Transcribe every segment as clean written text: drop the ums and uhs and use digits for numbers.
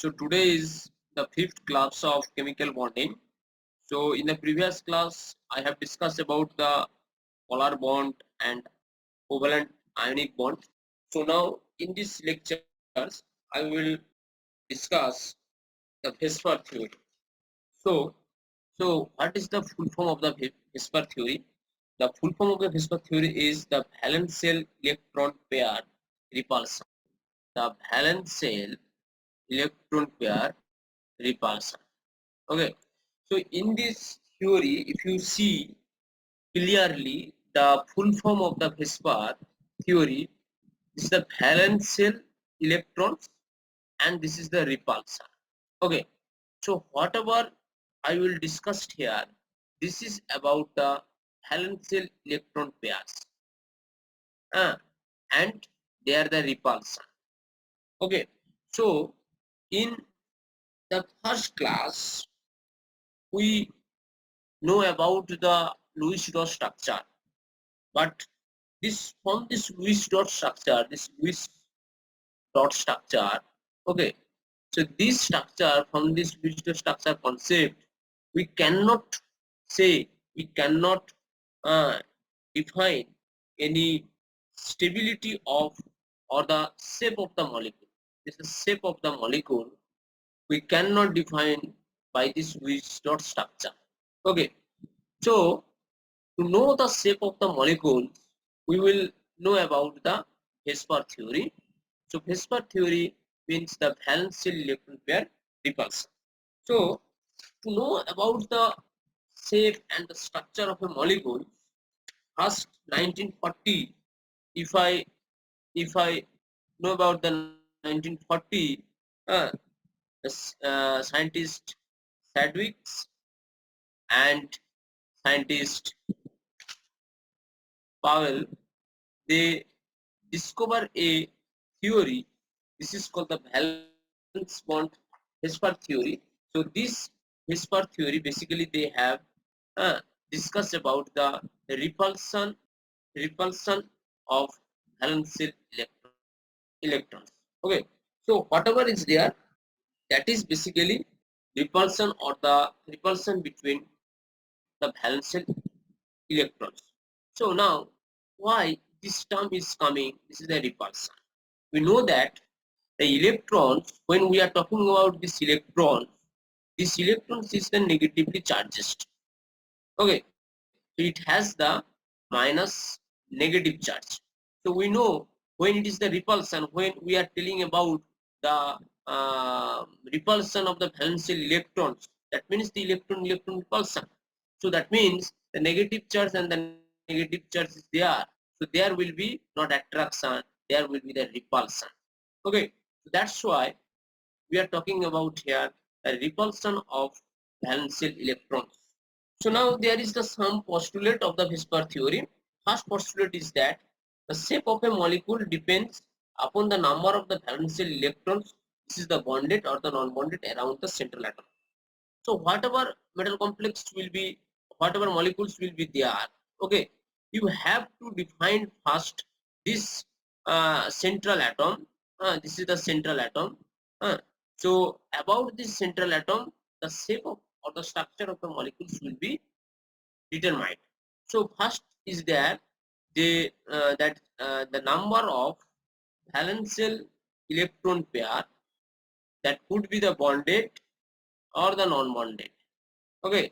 So today is the fifth class of chemical bonding. So in the previous class, I have discussed about the polar bond and covalent ionic bond. So now in these lectures, I will discuss the Vesper theory. So, so what is the full form of the Vesper theory? The full form of the Vesper theory is the valence shell electron pair repulsion. The valence shell electron pair repulsion. Okay, so in this theory, if you see clearly the full form of the Vesper theory, this is the valence shell electrons and this is the repulsion. Okay, so whatever I will discuss here, this is about the valence shell electron pairs uh, and they are the repulsion. Okay, so in the first class, we know about the Lewis dot structure, but this from this Lewis dot structure, okay. So this structure from this Lewis dot structure concept, we cannot say, we cannot uh, define any stability of or the shape of the molecule. This is shape of the molecule we cannot define by this Lewis dot structure. Okay, so to know the shape of the molecules, we will know about the Vesper theory. So Vesper theory means the valence shell electron pair repulsion. So to know about the shape and the structure of a molecule, first 1940, if I if I know about the 1940, uh, scientist Sadwicks and scientist Powell, they discover a theory. This is called the valence bond Vesper theory. So this Vesper theory, basically they have uh, discussed about the repulsion of valence shell electrons. Okay, so whatever is there, that is basically repulsion or the repulsion between the valence shell electrons. So now, why this term is coming? This is the repulsion. We know that the electrons, when we are talking about this electrons is the negatively charged. Okay, so it has the minus negative charge. So we know when it is the repulsion, when we are telling about the repulsion of the valence shell electrons, that means the electron repulsion. So that means the negative charge and the negative charge is there. So there will be not attraction, there will be the repulsion. Okay, so that's why we are talking about here the repulsion of valence shell electrons. So now there is the some postulate of the Vesper theory. First postulate is that the shape of a molecule depends upon the number of the valence shell electrons. This is the bonded or the non-bonded around the central atom. So whatever metal complex will be, whatever molecules will be there, okay, you have to define first this central atom. This is the central atom. Uh, so about this central atom, the shape of or the structure of the molecules will be determined. So first is there the number of valence shell electron pair that could be the bonded or the non-bonded. Okay,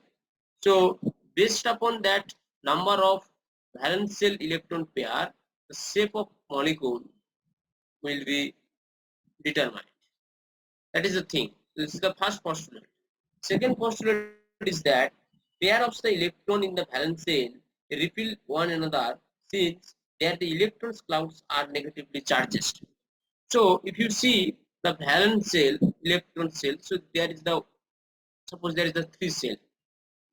so based upon that number of valence shell electron pair, the shape of molecule will be determined. That is the thing. This is the first postulate. Second postulate is that pair of the electron in the valence shell repel one another since there the electrons clouds are negatively charged. So if you see the valence shell, electron shell, so there is the, suppose there is the three cell.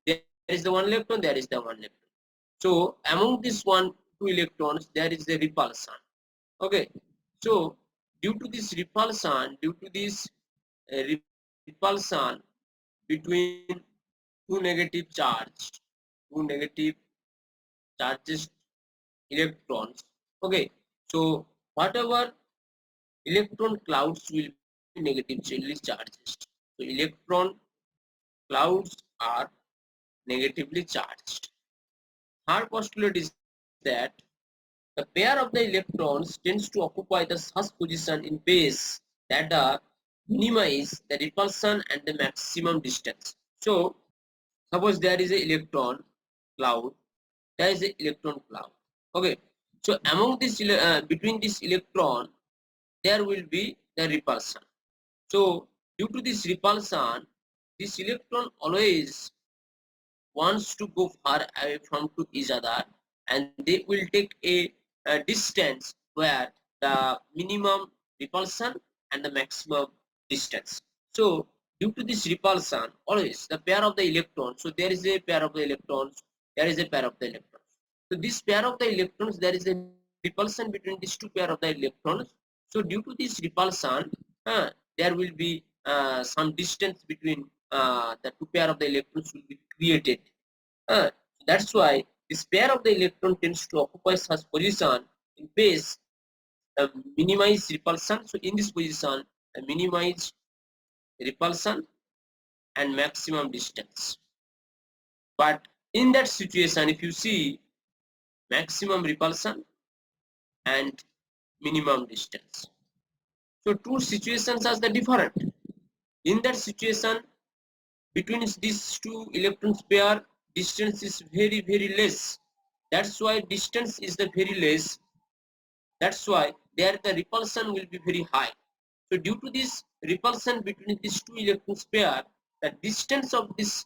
There is the one electron, there is the one electron. So among this one, two electrons, there is the repulsion. Okay. So due to this repulsion between two negative charged electrons. Okay. So whatever electron clouds will be negatively charged. So electron clouds are negatively charged. Third postulate is that the pair of the electrons tends to occupy the such position in phase that minimize the repulsion and the maximum distance. So suppose there is an electron cloud, there is an electron cloud. Okay, so among this between this electron there will be the repulsion. So due to this repulsion, this electron always wants to go far away from to each other, and they will take a distance where the minimum repulsion and the maximum distance. So due to this repulsion, always the pair of the electrons, so there is a pair of the electrons, there is a pair of the electrons. So this pair of the electrons, there is a repulsion between these two pair of the electrons. So due to this repulsion, there will be some distance between the two pair of the electrons will be created. uh, that's why this pair of the electron tends to occupy such position in phase minimize repulsion. So in this position, minimize repulsion and maximum distance. But in that situation, if you see maximum repulsion and minimum distance, so two situations are the different. In that situation, between these two electrons pair, distance is very less. That's why distance is the very less. That's why there the repulsion will be very high. So due to this repulsion between these two electrons pair, the distance of this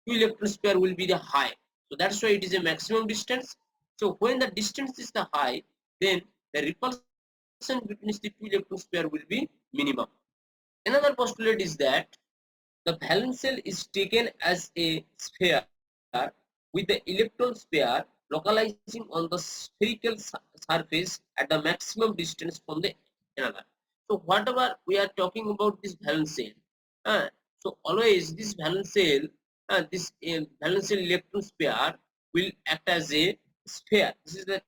two electrons pair will be the high. So that's why it is a maximum distance. So when the distance is the high, then the repulsion between the two electrons pair will be minimum. Another postulate is that the valence shell is taken as a sphere with the electrons pair localizing on the spherical surface at the maximum distance from the another. So whatever we are talking about this valence shell, so always this valence shell, valence shell electrons pair will act as a sphere. This is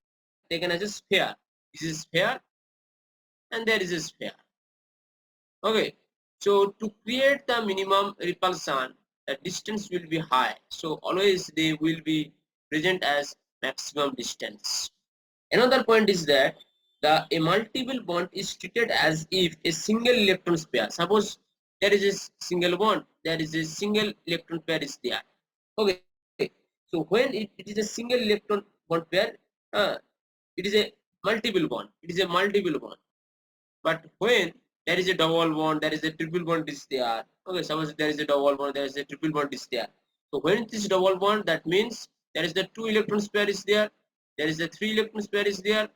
taken as a sphere. This is sphere and there is a sphere. Okay, so to create the minimum repulsion, the distance will be high. So always they will be present as maximum distance. Another point is that a multiple bond is treated as if a single electron pair. Suppose there is a single bond, there is a single electron pair is there. Okay, so when it is a single electron bond pair, uh, it is a multiple bond. It is a multiple bond. But when there is a double bond, there is a triple bond is there. Okay, suppose there is a double bond, there is a triple bond is there. So when it is double bond, that means there is the two electrons pair is there is a three electrons pair is there.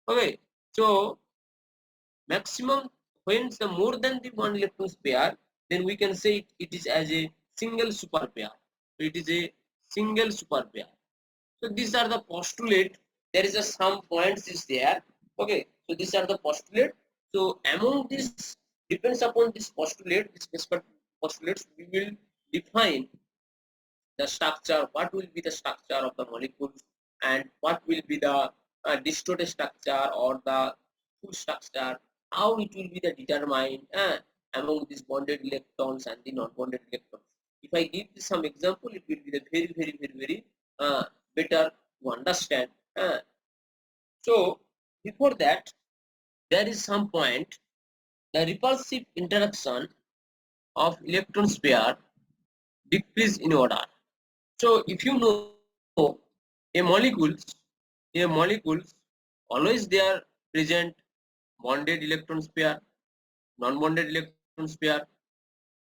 Okay, so maximum when the more than the one electrons pair, then we can say it is as a single super pair. So it is a single super pair. So these are the postulate. There is a some points is there. Okay, so these are the postulate. So among this depends upon this postulate, this postulates, we will define the structure, what will be the structure of the molecules, and what will be the distorted structure or the full structure, how it will be the determined among these bonded electrons and the non-bonded electrons. If I give you some example, it will be the very better to understand. So before that, there is some point, the repulsive interaction of electrons pair decrease in order. So if you know a molecules, always they are present bonded electrons pair, non-bonded electrons pair.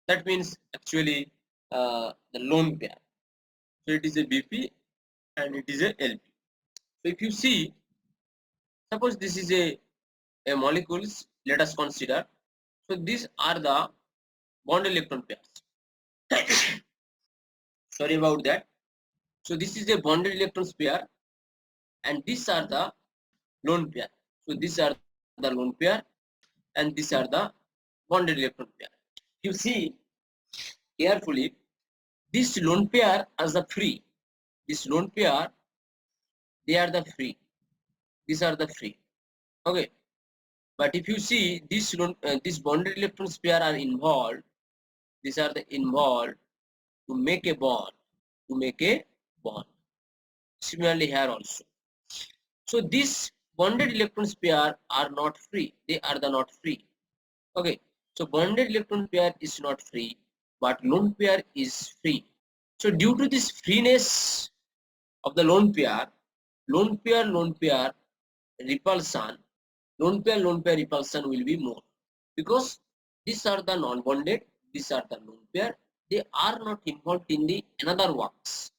That means actually the lone pair. So it is a BP and it is a LP. So if you see, suppose this is a molecules, let us consider. So these are the bonded electron pairs. Sorry about that. So this is a bonded electrons pair and these are the lone pair. So these are the lone pair and these are the bonded electron pair. You see carefully, this lone pair as the free. This lone pair, they are the free. These are the free. Okay. But if you see these bonded electrons pair are involved, these are the involved to make a bond, to make a bond. Similarly here also. So these bonded electrons pair are not free. They are the not free. Okay. So bonded electron pair is not free, but lone pair is free. So due to this freeness of the lone pair repulsion, lone pair repulsion will be more, because these are the non-bonded, these are the lone pair. They are not involved in the another works.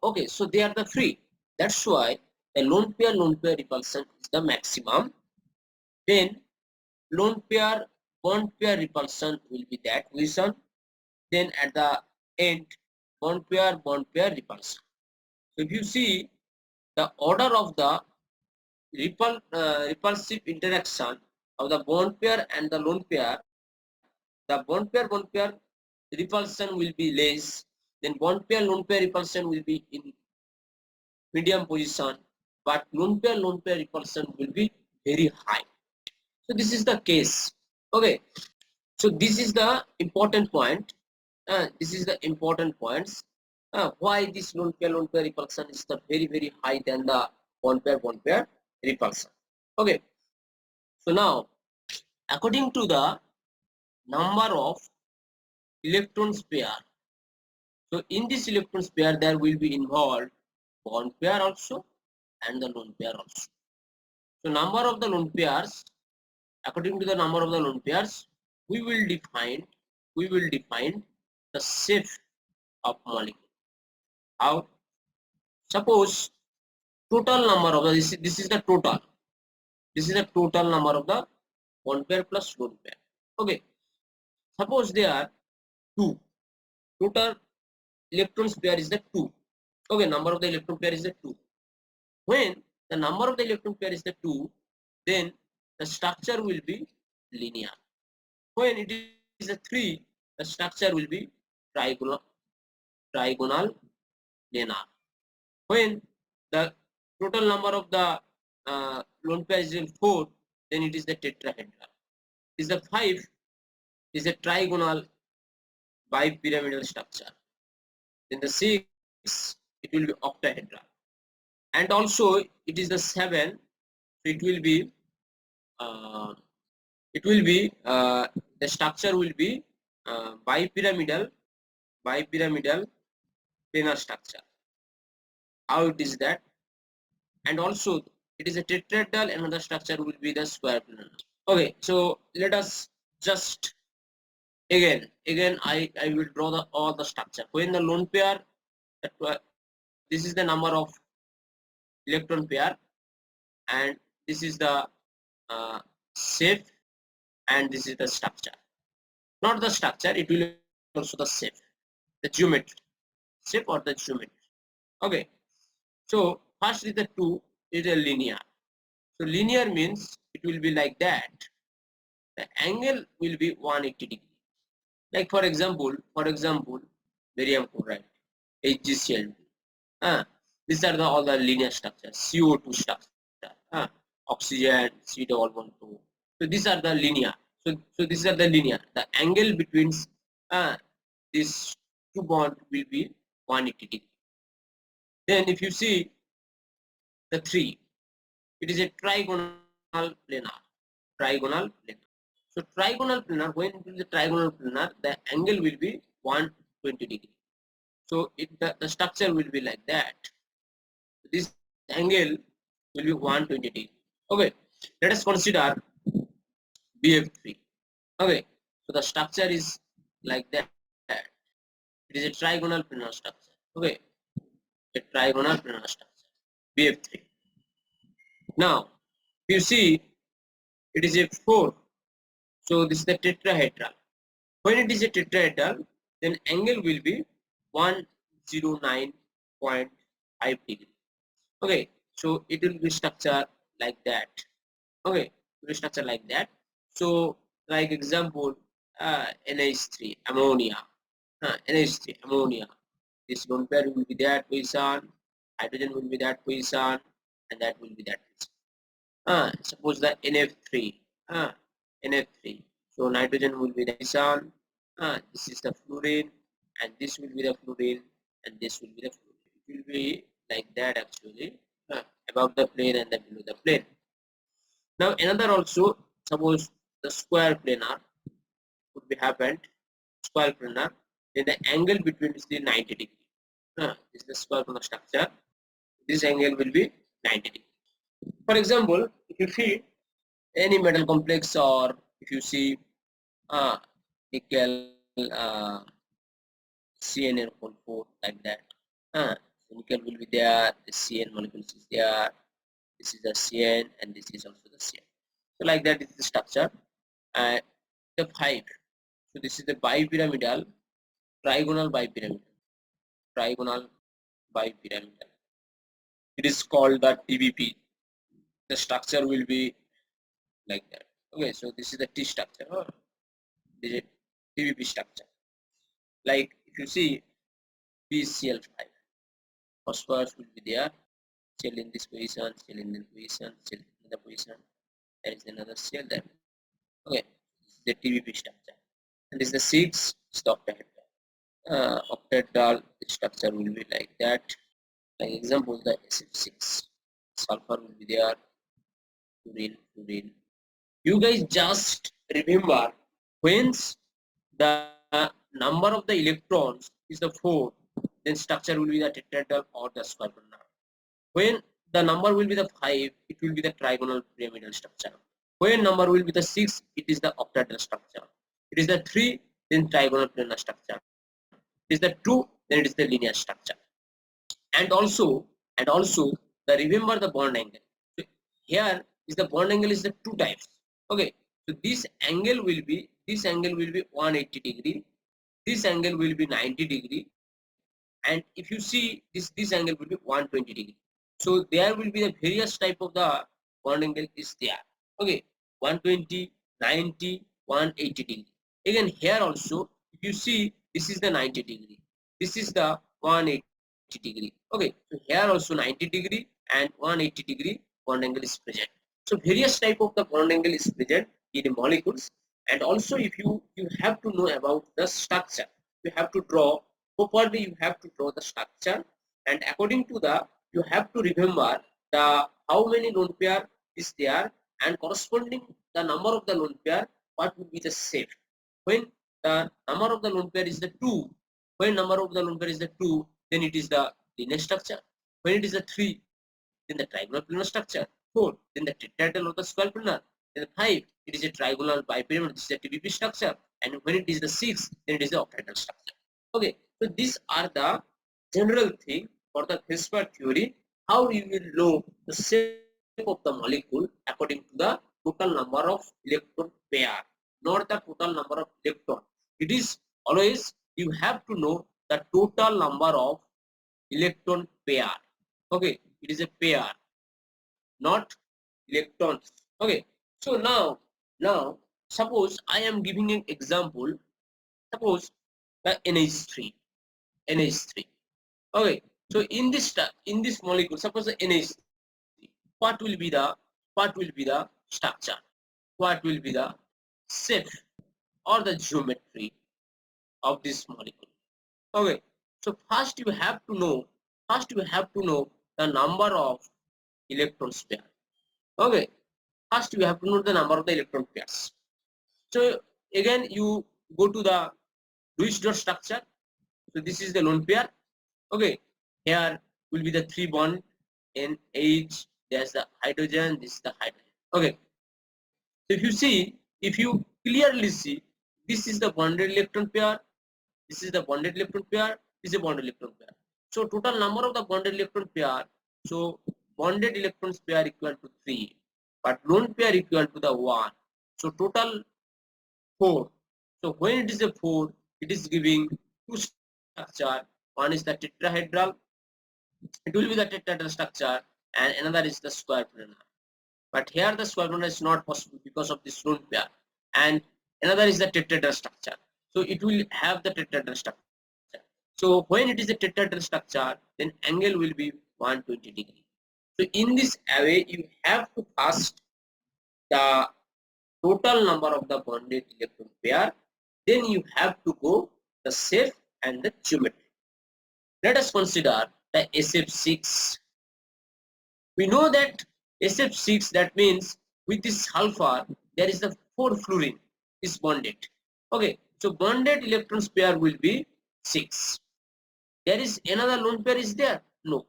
Okay, so they are the free. That's why the lone pair repulsion is the maximum. Then lone pair bond pair repulsion will be that reason. Then at the end, bond pair repulsion. So if you see the order of the repulsive interaction of the bond pair and the lone pair, the bond pair repulsion will be less. Then lone pair repulsion will be in medium position, but lone pair repulsion will be very high. So this is the case. Okay. So this is the important point. This is the important points. Why this lone pair repulsion is the very high than the bond pair repulsion. Okay. So now, according to the number of electrons pair, so in this electrons pair there will be involved bond pair also and the lone pair also. So number of the lone pairs, according to the number of the lone pairs, we will define the shape of molecule. How? Suppose total number of the, this is the total. This is the total number of the bond pair plus lone pair. Okay. Suppose there are two. Total electrons pair is the 2. Okay, number of the electron pair is the 2. When the number of the electron pair is the 2, then the structure will be linear. When it is a 3, the structure will be trigonal linear. When the total number of the lone pair is in 4, then it is the tetrahedral. Is the 5 is a trigonal bipyramidal structure. Then the 6, it will be octahedral. And also it is the 7, so uh, it will be the structure will be bipyramidal planar structure. How it is that? And also it is a tetrahedral, another structure will be the square planar. Okay, so let us just again I will draw the all the structure. When the lone pair, this is the number of electron pair, and this is the uh, shape, and this is the structure. Not the structure, it will also the shape, the geometry, shape or the geometry. Okay, so first is the 2 is a linear. So linear means it will be like that. The angle will be 180 degree. Like for example, barium chloride, HgCl2. These are all the linear structures, CO2 structure, oxygen, C double bond 2. So these are the linear. So these are the linear. The angle between these two bonds will be 180 degree. Then if you see the 3, it is a trigonal planar. Trigonal planar. So trigonal planar, when it is a trigonal planar, the angle will be 120 degree. So the structure will be like that. This angle will be 120 degree. Okay, let us consider BF3. Okay, so the structure is like that. It is a trigonal planar structure. Okay, a trigonal planar structure, BF3. Now, if you see, it is a 4. So this is the tetrahedral. When it is a tetrahedral, then angle will be 109.5 degree. Okay, so it will be structure like that. Okay, it will be structure like that. So like example, NH3 ammonia, NH3 ammonia. This lone pair will be that position, hydrogen will be that position, and that will be that position. Suppose the NF3. uh, NF3. So nitrogen will be the nitrogen, this is the fluorine, and this will be the fluorine, and this will be the fluorine. It will be like that actually, above the plane and then below the plane. Now another also, suppose the square planar would be happened, square planar, then the angle between is the 90 degree. This is the square planar structure. This angle will be 90 degree. For example, if you see any metal complex, or if you see nickel CnO4 like that, so nickel will be there, the Cn molecules is there, this is the Cn and this is also the Cn. So like that is the structure. And the 5, so this is the bipyramidal, trigonal bipyramidal. It is called the TBP. The structure will be like that. Okay, so this is the T structure. This is TBP structure. Like if you see PCl5, phosphorus will be there, cell in this position, cell in this position, cell in the position. There is another cell there. Okay, this is the TBP structure. And this is the 6, is the octahedral. Octahedral structure will be like that. Like example, the SF6, sulfur will be there, fluorine. You guys just remember, when the number of the electrons is the 4, then structure will be the tetrahedral or the square planar. When the number will be the 5, it will be the trigonal pyramidal structure. When number will be the 6, it is the octahedral structure. It is the 3, then trigonal planar structure. It is the 2, then it is the linear structure. And also the remember the bond angle. So here is the bond angle is the 2 types. Okay, so this angle will be 180 degree, this angle will be 90 degree, and if you see this angle will be 120 degree. So there will be the various type of the bond angle is there. Okay, 120, 90, 180 degree. Again here also, if you see, this is the 90 degree, this is the 180 degree. Okay, so here also 90 degree and 180 degree bond angle is present. So various type of the bond angle is present in the molecules. And also if you have to know about the structure, you have to draw properly, you have to draw the structure, and according to the, you have to remember the how many lone pair is there, and corresponding the number of the lone pair, what would be the shape. When the number of the lone pair is the 2, when number of the lone pair is the 2, then it is the linear structure. When it is the 3, then the trigonal planar structure. 4, then the tetrahedral or the square planar. Then 5, it is a trigonal bipyramid, this is a TBP structure. And when it is the 6, then it is the octahedral structure. Okay, so these are the general thing for the Vesper theory, how you will know the shape of the molecule according to the total number of electron pair, not the total number of electron. It is always you have to know the total number of electron pair. Okay, it is a pair, not electrons. Okay, so now suppose I am giving an example. Suppose the NH3. Okay, so in this molecule, suppose the NH3, what will be the structure, what will be the shape or the geometry of this molecule. Okay, so first you have to know the number of electron pair. Okay, first you have to know the number of the electron pairs. So again you go to the Lewis dot structure. So this is the lone pair. Okay, here will be the 3 bond in H. There's the hydrogen. This is the hydrogen. Okay, so if you clearly see, this is the bonded electron pair. This is the bonded electron pair. This is a bonded electron pair. So total number of the bonded electron pair. So bonded electrons pair equal to 3, but lone pair equal to the 1. So total 4. So when it is a 4, it is giving two structure. One is the tetrahedral, it will be the tetrahedral structure, and another is the square planar. But here the square planar is not possible because of this lone pair, and another is the tetrahedral structure. So it will have the tetrahedral structure. So when it is a tetrahedral structure, then angle will be 120 degree. So in this way, you have to cast the total number of the bonded electron pair, then you have to go the shape and the geometry. Let us consider the SF6. We know that SF6, that means with this sulfur there is the 4 fluorine is bonded. Okay, so bonded electrons pair will be 6. There is another lone pair is there? No.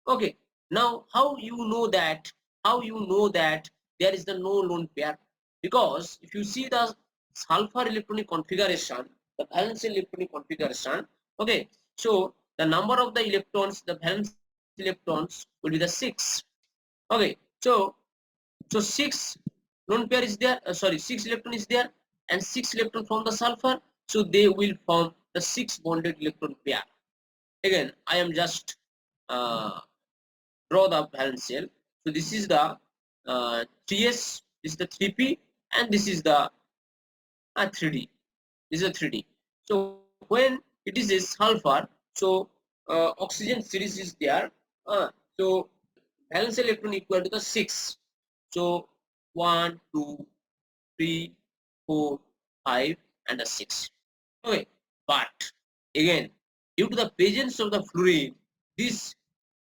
Okay, now how you know that? How you know that there is the no lone pair? Because if you see the sulfur electronic configuration, the valence electronic configuration, okay, so the number of the electrons, the valence electrons will be the 6. Okay, so 6 lone pair is there, 6 electron is there, and 6 electron from the sulfur, so they will form the 6 bonded electron pair. Again, I am just draw the valence shell. So this is the 3s, this is the 3p, and this is the 3d. This is a 3d. So when it is a sulfur, so oxygen series is there. So valence electron equal to the 6. So 1, 2, 3, 4, 5, and a 6. Okay, but again, due to the presence of the fluorine, these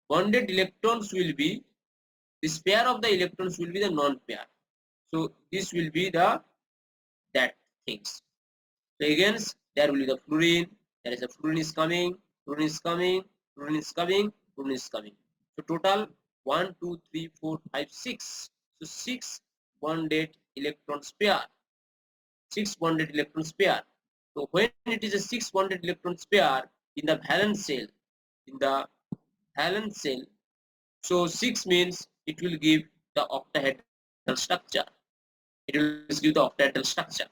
bonded electrons will be, this pair of the electrons will be the non-pair. So this will be the that things. So again, there will be the fluorine. There is a fluorine is coming, fluorine is coming, fluorine is coming, fluorine is coming. So total 1, 2, 3, 4, 5, 6. So 6 bonded electrons pair. 6 bonded electrons pair. So when it is a 6 bonded electrons pair in the valence shell, in the valence shell, so 6 means it will give the octahedral structure. It will give the octahedral structure.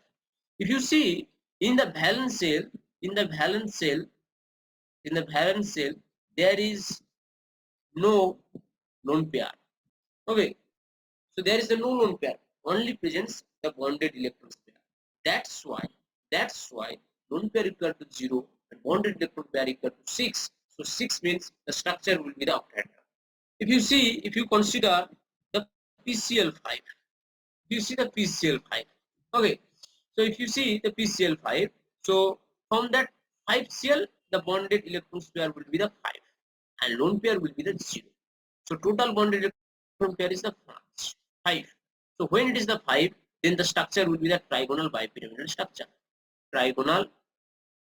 If you see in the valence shell, in the valence shell, in the valence shell, there is no lone pair. Okay, so there is a no lone pair. Only presents the bonded electrons pair. That's why lone pair equal to 0 and bonded electron pair equal to 6. So 6 means the structure will be the octahedral. If you see, if you consider the PCl5, you see the PCl5. Okay, so if you see the PCl5, so from that 5Cl, the bonded electrons pair will be the 5 and lone pair will be the 0. So total bonded electron pair is the 5. So when it is the 5, then the structure will be the trigonal bipyramidal structure. Trigonal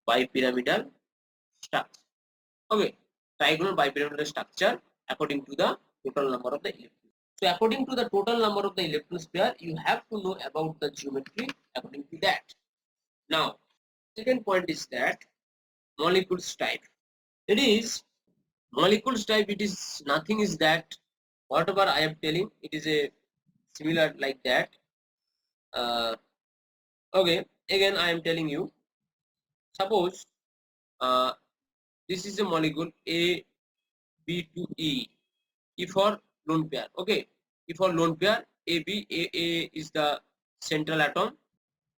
bipyramidal structure. Okay, trigonal bipyramidal structure according to the total number of the electrons. So according to the total number of the electrons pair, you have to know about the geometry according to that. Now, second point is that molecules type. It is molecules type. It is nothing is that whatever I am telling, it is a similar like that. Okay, again I am telling you. Suppose this is a molecule A, B to E. E for lone pair. Okay, E for lone pair. A is the central atom,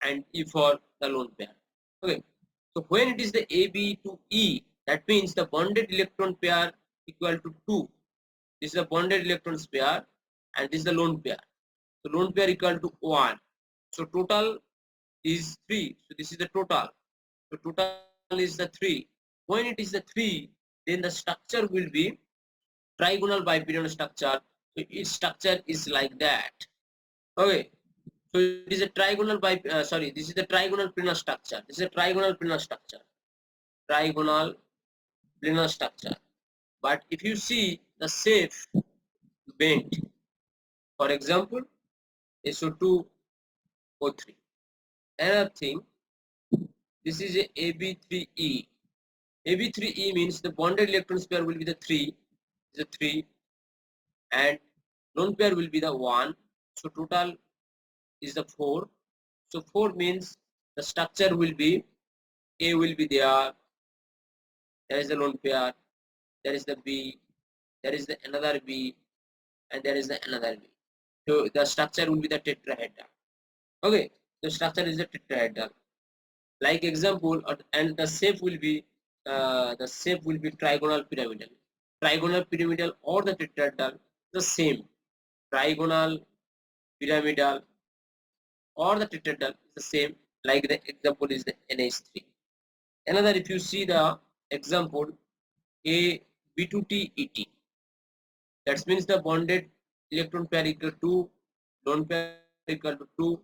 and E for the lone pair. Okay, so when it is the AB to E, that means the bonded electron pair equal to 2. This is the bonded electrons pair, and this is the lone pair. So lone pair equal to 1. So total is 3. So this is the total. So total is the 3. When it is the 3, then the structure will be trigonal bipyramidal structure. So its structure is like that. Okay. So it is a trigonal this is the trigonal planar structure. This is a trigonal planar structure. Trigonal planar structure. But if you see the shape bent, for example, SO2O3. Another thing, this is a AB3E. AB3E means the bonded electrons pair will be the 3, is a 3, and lone pair will be the 1. So total is the 4. So 4 means the structure will be A will be there. There is the lone pair. There is the B. There is the another B, and there is the another B. So the structure will be the tetrahedral. Okay, the structure is the tetrahedral. Like example, and the shape will be trigonal pyramidal. Trigonal pyramidal or the tetrahedral, the same. Trigonal pyramidal or the tetrahedral is the same, like the example is the NH3. Another, if you see the example A B2T ET, that means the bonded electron pair equal to lone pair equal to 2,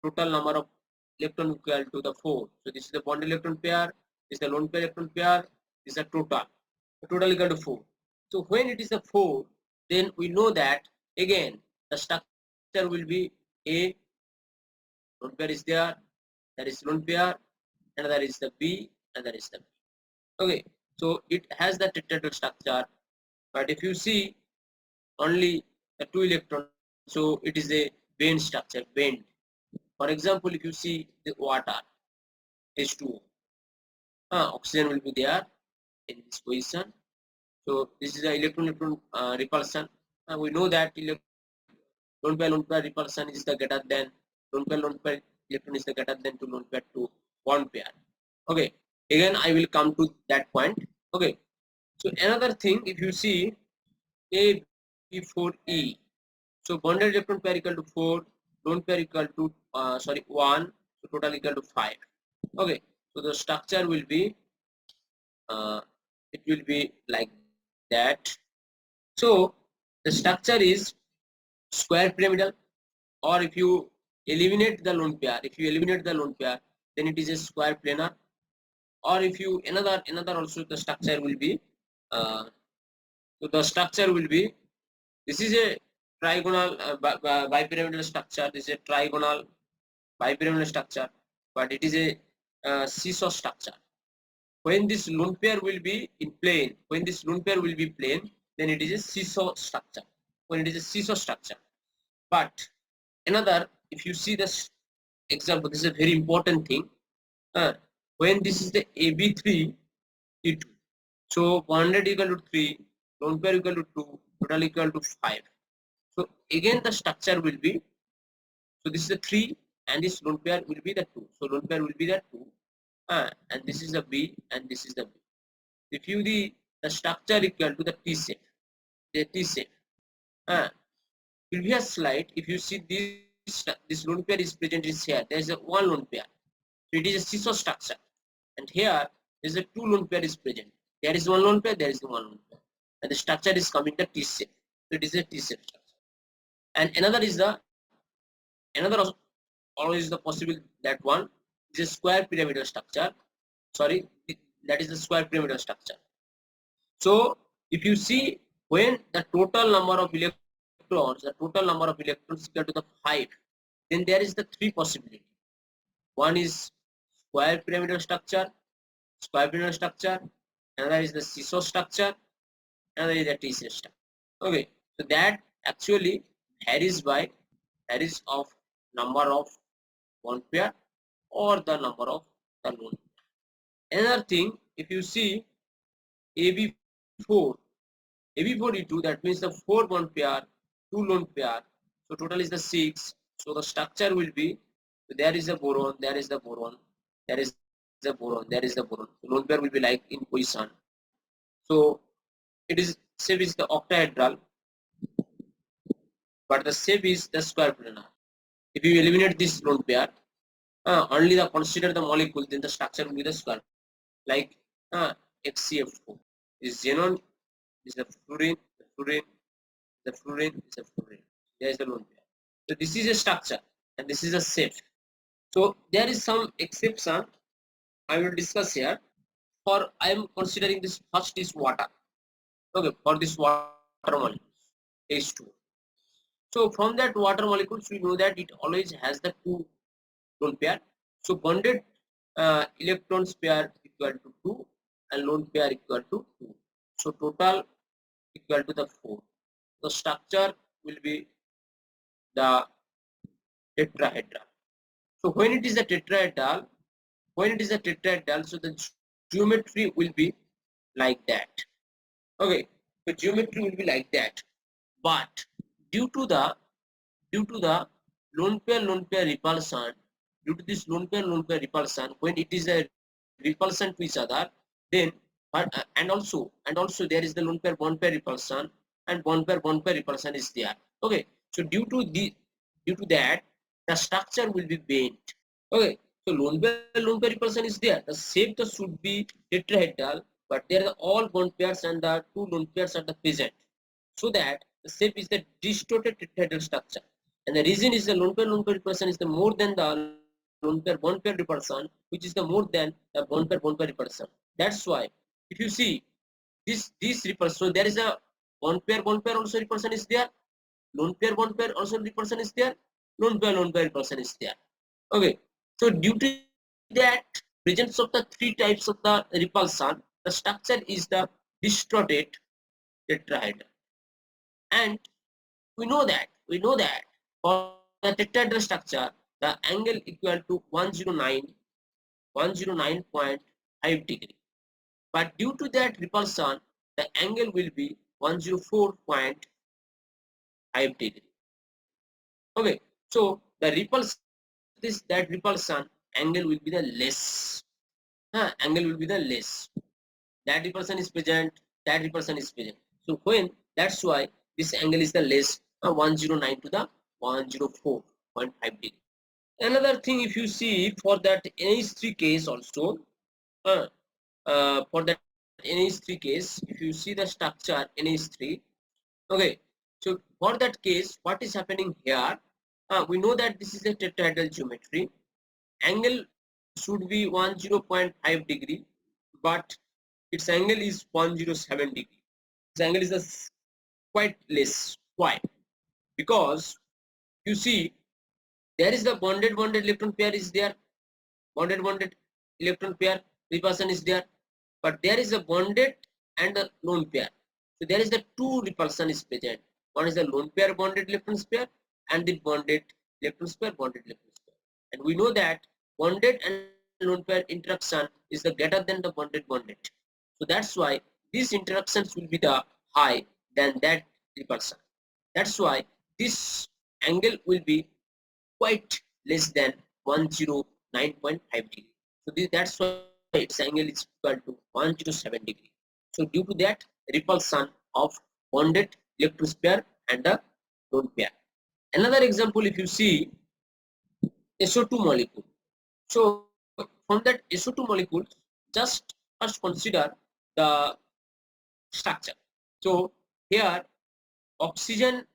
total number of electron equal to the 4. So this is the bonded electron pair, this is the lone pair electron pair, this is the total equal to 4. So when it is a 4, then we know that again the structure will be A, lone pair is there, that is lone pair, another is the B, another is the B. Okay, so it has the tetrahedral structure, but if you see only the 2 electrons, so it is a band structure, band. For example, if you see the water H2O, oxygen will be there in this position. So this is the electron repulsion. We know that lone pair repulsion is the greater than lone pair electron is the greater than to lone pair to bond pair. Okay, again I will come to that point. Okay, so another thing, if you see AB4E, so bonded electron pair equal to 4, lone pair equal to 1, so total equal to 5. Okay, so the structure will be it will be like that. So the structure is square pyramidal, or if you eliminate the lone pair, then it is a square planar, or if you another also the structure will be uh, so the structure will be, this is a trigonal bipyramidal structure, this is a trigonal bipyramidal structure, but it is a seesaw structure. When this lone pair will be in plane, then it is a seesaw structure. But another, if you see this example, this is a very important thing. When this is the AB3 T2, so bonded equal to 3, lone pair equal to 2, total equal to 5. So again the structure will be, so this is the 3 and this lone pair will be the 2. So lone pair will be the 2, and this is the B and this is the B. If you the structure equal to the T shape. Previous slide, if you see this lone pair is present is here. There is a one lone pair, so it is a seesaw structure, and here there is a two lone pair is present. There is one lone pair, there is one lone pair, and the structure is coming the T shape. So it is a T shape structure. And another always the possible, that one is a square pyramidal structure. Sorry, that is the square pyramidal structure. So if you see, when the total number of electrons equal to the 5, then there is the three possibility. One is square pyramidal structure, another is the seesaw structure, another is the T-shaped structure. Okay, so that actually varies of number of bond pair or the number of the lone pair. Another thing, if you see AB4 AB4E2, that means the 4 bond pair, 2 lone pair, so total is the 6. So the structure will be, so there is a boron, there is the boron, there is the boron, there is the boron. So lone pair will be like in position. So it is shape is the octahedral, but the shape is the square planar. If you eliminate this lone pair, only the consider the molecule, then the structure will be the square, like HCF4 is xenon, is the fluorine, is a fluorine. There is the lone pair. So this is a structure and this is a shape. So there is some exception I will discuss here. For I am considering this first is water. Okay, for this water molecule H2. So from that water molecules we know that it always has the two lone pair. So bonded electrons pair equal to 2 and lone pair equal to 2. So total equal to the 4. The structure will be the tetrahedral. So when it is a tetrahedral, so the geometry will be like that. Okay, the geometry will be like that. But due to the lone pair repulsion, due to this lone pair repulsion, when it is a repulsion to each other, then and also there is the lone pair bond pair repulsion, and bond pair repulsion is there. Okay, so due to that the structure will be bent. Okay, so lone pair repulsion is there. The shape the should be tetrahedral, but there are all bond pairs and the two lone pairs are the present, so that the shape is the distorted tetrahedral structure. And the reason is the lone pair repulsion is the more than the lone pair bond pair repulsion, which is the more than the bond pair repulsion. That's why if you see this repulsion, so there is a bond pair also repulsion is there, lone pair also repulsion is there, lone pair repulsion is there. Okay, so due to that presence of the three types of the repulsion, the structure is the distorted tetrahedral. And we know that for the tetrahedral structure, the angle equal to 109.5 degree. But due to that repulsion, the angle will be 104.5 degree. Okay, so the repulsion that repulsion angle will be the less. Angle will be the less. That repulsion is present. That repulsion is present. So when that's why this angle is the less 109 to the 104.5 degree. Another thing, if you see for that NH3 case also, uh, for that NH3 case, if you see the structure NH3, okay, so for that case, what is happening here? We know that this is a tetrahedral geometry. Angle should be 10.5 degree, but its angle is 107 degree. Its angle is quite less. Why? Because you see there is the bonded electron pair is there, bonded electron pair repulsion is there, but there is a bonded and a lone pair. So there is the two repulsion is present. One is the lone pair bonded electron pair and the bonded electron pair. And we know that bonded and lone pair interaction is the greater than the bonded. So that's why these interactions will be the high than that repulsion. That's why this angle will be quite less than 109.5 degree. So that's why its angle is equal to 107 degree. So due to that repulsion of bonded electron pair and the lone pair. Another example, if you see SO2 molecule. So from that SO2 molecule, just first consider the structure. So here oxygen,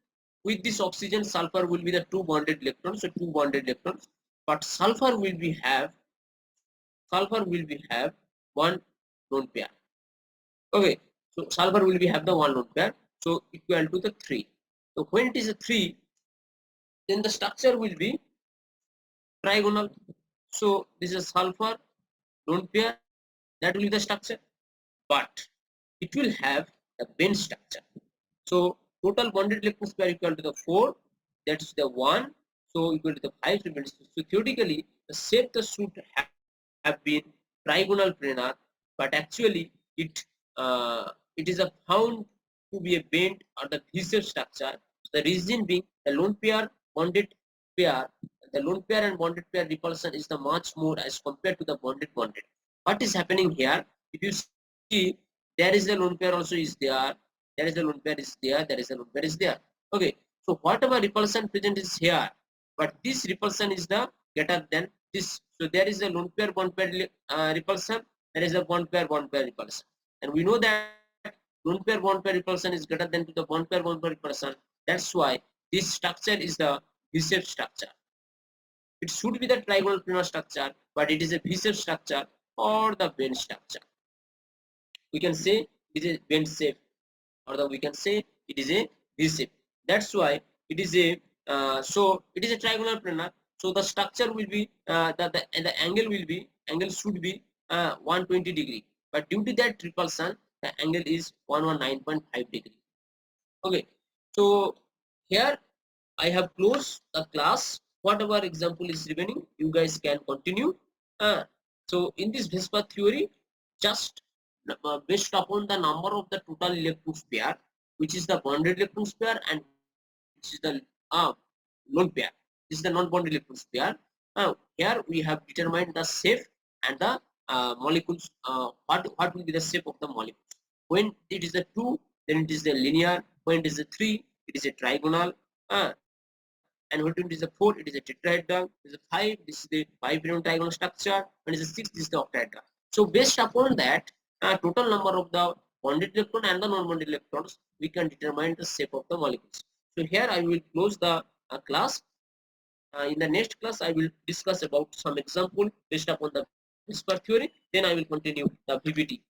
with this oxygen sulfur will be the two bonded electrons, so two bonded electrons, but sulfur will be have one lone pair. Okay, so sulfur will be have the one lone pair, so equal to the 3. So when it is a 3, then the structure will be trigonal. So this is sulfur lone pair, that will be the structure, but it will have the bend structure. So total bonded electrons pair equal to the 4, that is the 1, so equal to the 5. So theoretically the shape the should have been trigonal planar, but actually it is a found to be a bent or the V-shaped structure. The reason being the lone pair bonded pair, the lone pair and bonded pair repulsion is the much more as compared to the bonded. What is happening here? If you see, there is the lone pair also is there, there is the lone pair is there, there is the lone pair is there. Okay, so whatever repulsion present is here, but this repulsion is the greater than this. So there is a lone pair bond pair repulsion, there is a bond pair repulsion, and we know that lone pair bond pair repulsion is greater than to the bond pair repulsion. That's why this structure is the V-shaped structure. It should be the trigonal planar structure, but it is a V-shaped structure or the bend structure. We can say it is a bend shape, or we can say it is a V shape. That's why it is a so it is a trigonal planar. So the structure will be the angle should be 120 degree, but due to that repulsion the angle is 119.5 degree. Okay, so here I have closed the class. Whatever example is remaining, you guys can continue. So in this Vespa theory, just based upon the number of the total electron pair, which is the bonded electron pair and which is the lone pair. This is the non-bonded electron pair. Here we have determined the shape and the molecules. What will be the shape of the molecules? When it is a 2, then it is the linear. When it is a 3, it is a trigonal. and 20 is a 4, it is a tetrahedron. It is a 5, this is the bivalent trigonal structure, and it is a 6, this is the octahedron. So based upon that, total number of the bonded electron and the non-bonded electrons, we can determine the shape of the molecules. So here I will close the class. In the next class, I will discuss about some example based upon the whisper theory. Then I will continue the PPT.